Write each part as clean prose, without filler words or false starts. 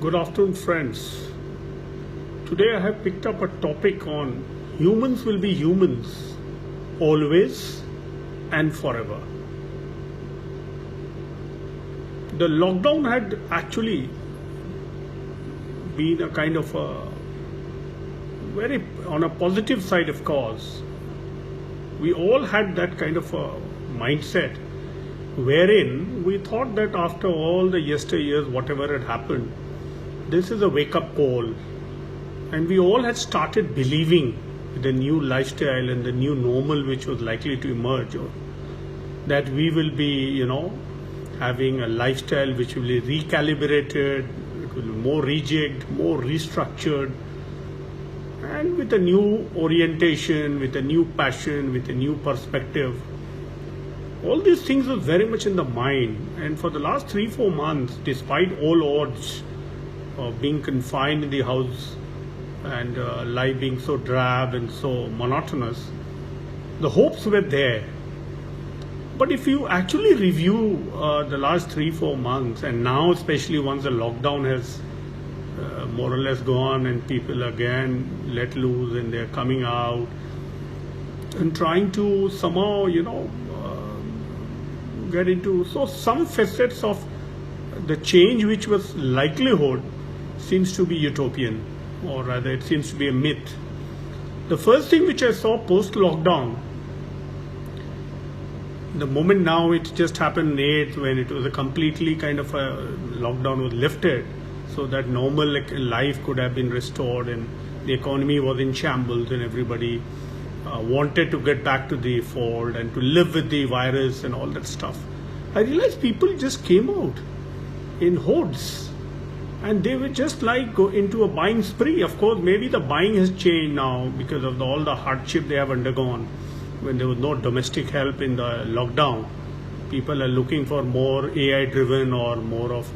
Good afternoon, friends. Today I have picked up a topic on humans will be humans always and forever. The lockdown had actually been a kind of a very on a positive side, of course. We all had that kind of a mindset wherein we thought that after all the yesteryears, whatever had happened, this is a wake up call, and we all had started believing the new lifestyle and the new normal which was likely to emerge, or that we will be, having a lifestyle which will be recalibrated, it will be more rejigged, more restructured, and with a new orientation, with a new passion, with a new perspective. All these things were very much in the mind, and for the last 3-4 months, despite all odds of being confined in the house and life being so drab and so monotonous, the hopes were there. But if you actually review the last 3-4 months, and now especially once the lockdown has more or less gone and people again let loose and they're coming out and trying to somehow, get into some facets of the change which was likelihood seems to be utopian, or rather it seems to be a myth. The first thing which I saw post lockdown, the moment now it just happened 8th when it was a completely kind of a lockdown was lifted, so that normal life could have been restored and the economy was in shambles and everybody wanted to get back to the fold and to live with the virus and all that stuff. I realized people just came out in hordes and they were just like go into a buying spree. Of course, maybe the buying has changed now because of all the hardship they have undergone when there was no domestic help in the lockdown. People are looking for more AI driven or more of,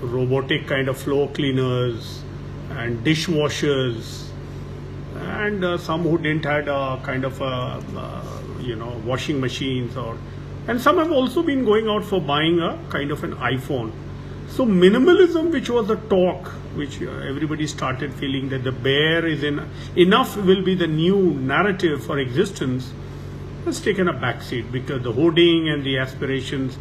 robotic kind of floor cleaners and dishwashers, and some who didn't had a kind of washing machines, and some have also been going out for buying a kind of an iPhone. So minimalism, which was the talk, which everybody started feeling that the bare is enough will be the new narrative for existence, has taken a backseat because the hoarding and the aspirations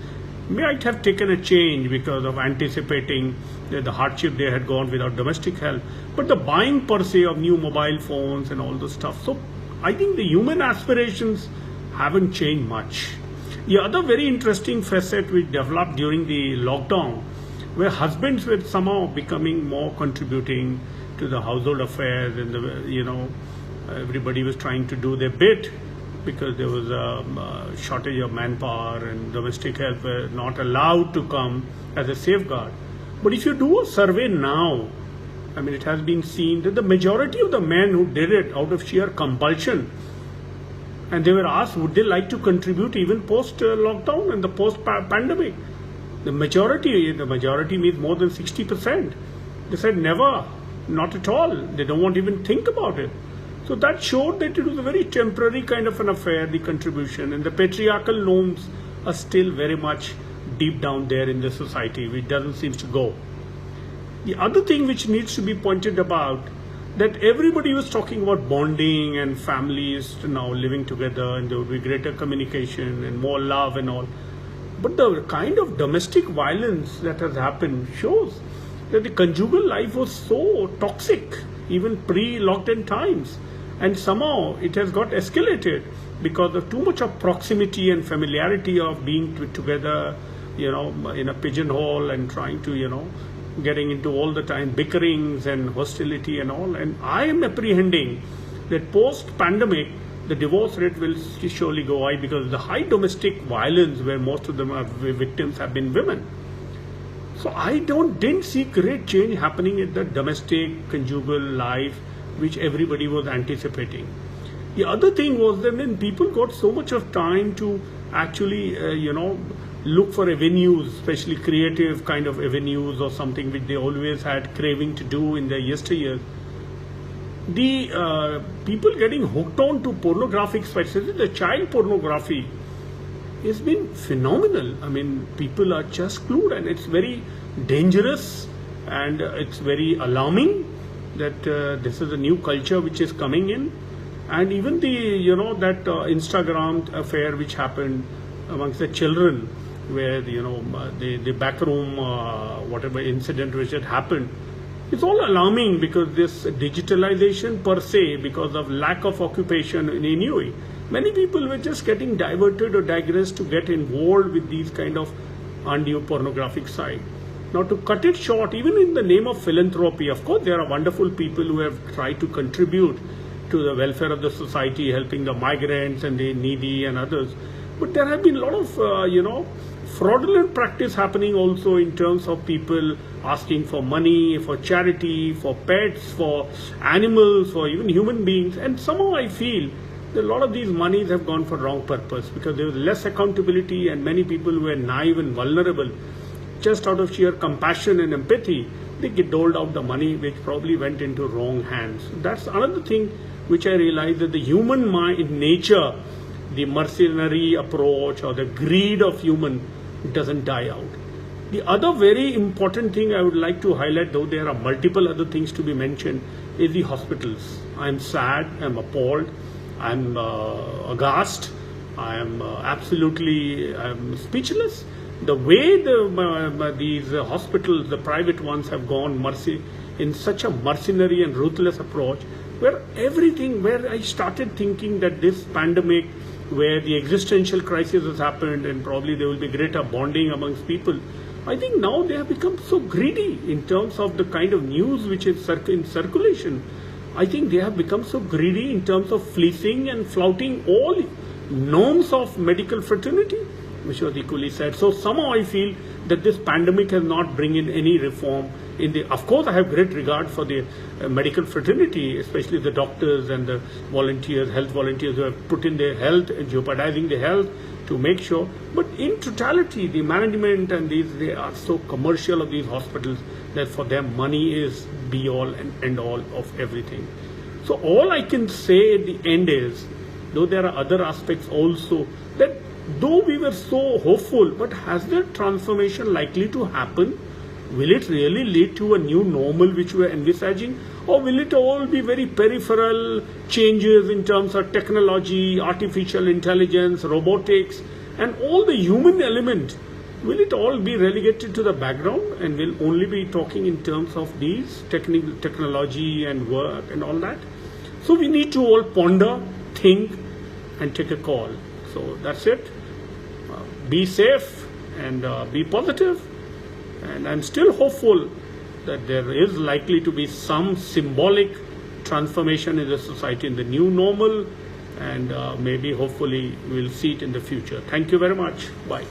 might have taken a change because of anticipating the hardship they had gone without domestic help. But the buying per se of new mobile phones and all the stuff. So I think the human aspirations haven't changed much. The other very interesting facet which developed during the lockdown, where husbands were somehow becoming more contributing to the household affairs, and everybody was trying to do their bit because there was a shortage of manpower and domestic help were not allowed to come as a safeguard. But if you do a survey now, it has been seen that the majority of the men who did it out of sheer compulsion, and they were asked would they like to contribute even post lockdown and the post pandemic, the majority means more than 60%. They said never, not at all. They don't want to even think about it. So that showed that it was a very temporary kind of an affair, the contribution, and the patriarchal norms are still very much deep down there in the society, which doesn't seem to go. The other thing which needs to be pointed about, that everybody was talking about bonding and families now living together, and there would be greater communication and more love and all. But the kind of domestic violence that has happened shows that the conjugal life was so toxic, even pre-lockdown times. And somehow it has got escalated because of too much of proximity and familiarity of being together, in a pigeonhole and trying to, getting into all the time bickerings and hostility and all. And I am apprehending that post-pandemic, the divorce rate will surely go high because the high domestic violence where most of them are victims have been women. So I didn't see great change happening in the domestic conjugal life, which everybody was anticipating. The other thing was that when people got so much of time to actually, look for avenues, especially creative kind of avenues or something which they always had craving to do in their yesteryear, the people getting hooked on to pornographic, especially the child pornography, has been phenomenal. I mean, people are just glued, and it's very dangerous, and it's very alarming that this is a new culture which is coming in. And even the, that Instagram affair which happened amongst the children, where, the backroom, whatever incident which had happened, it's all alarming, because this digitalization per se, because of lack of occupation in any way, many people were just getting diverted or digressed to get involved with these kind of undue pornographic side. Now, to cut it short, even in the name of philanthropy, of course, there are wonderful people who have tried to contribute to the welfare of the society, helping the migrants and the needy and others. But there have been a lot of, fraudulent practice happening also, in terms of people asking for money, for charity, for pets, for animals, for even human beings. And somehow I feel that a lot of these monies have gone for wrong purpose, because there was less accountability, and many people who were naive and vulnerable, just out of sheer compassion and empathy, they get doled out the money, which probably went into wrong hands. That's another thing which I realized, that the human mind, nature, the mercenary approach or the greed of human doesn't die out. The other very important thing I would like to highlight, though there are multiple other things to be mentioned, is the hospitals. I'm sad, I'm appalled, I'm aghast, I'm I'm speechless. The way these hospitals, the private ones, have gone in such a mercenary and ruthless approach, where I started thinking that this pandemic, where the existential crisis has happened, and probably there will be greater bonding amongst people, I think now they have become so greedy in terms of the kind of news which is in circulation. I think they have become so greedy in terms of fleecing and flouting all norms of medical fraternity, which was equally said. So somehow I feel that this pandemic has not bring in any reform. Of course, I have great regard for the medical fraternity, especially the doctors and the volunteers, health volunteers, who have put in their health, jeopardizing their health to make sure. But in totality, the management and they are so commercial of these hospitals, that for them money is be all and end all of everything. So all I can say at the end is, though there are other aspects also, that though we were so hopeful, but has the transformation likely to happen? Will it really lead to a new normal which we are envisaging? Or will it all be very peripheral changes in terms of technology, artificial intelligence, robotics, and all the human element? Will it all be relegated to the background, and we'll only be talking in terms of these technology and work and all that? So we need to all ponder, think, and take a call. So that's it. Be safe and be positive. And I'm still hopeful that there is likely to be some symbolic transformation in the society, in the new normal, and maybe hopefully we'll see it in the future. Thank you very much. Bye.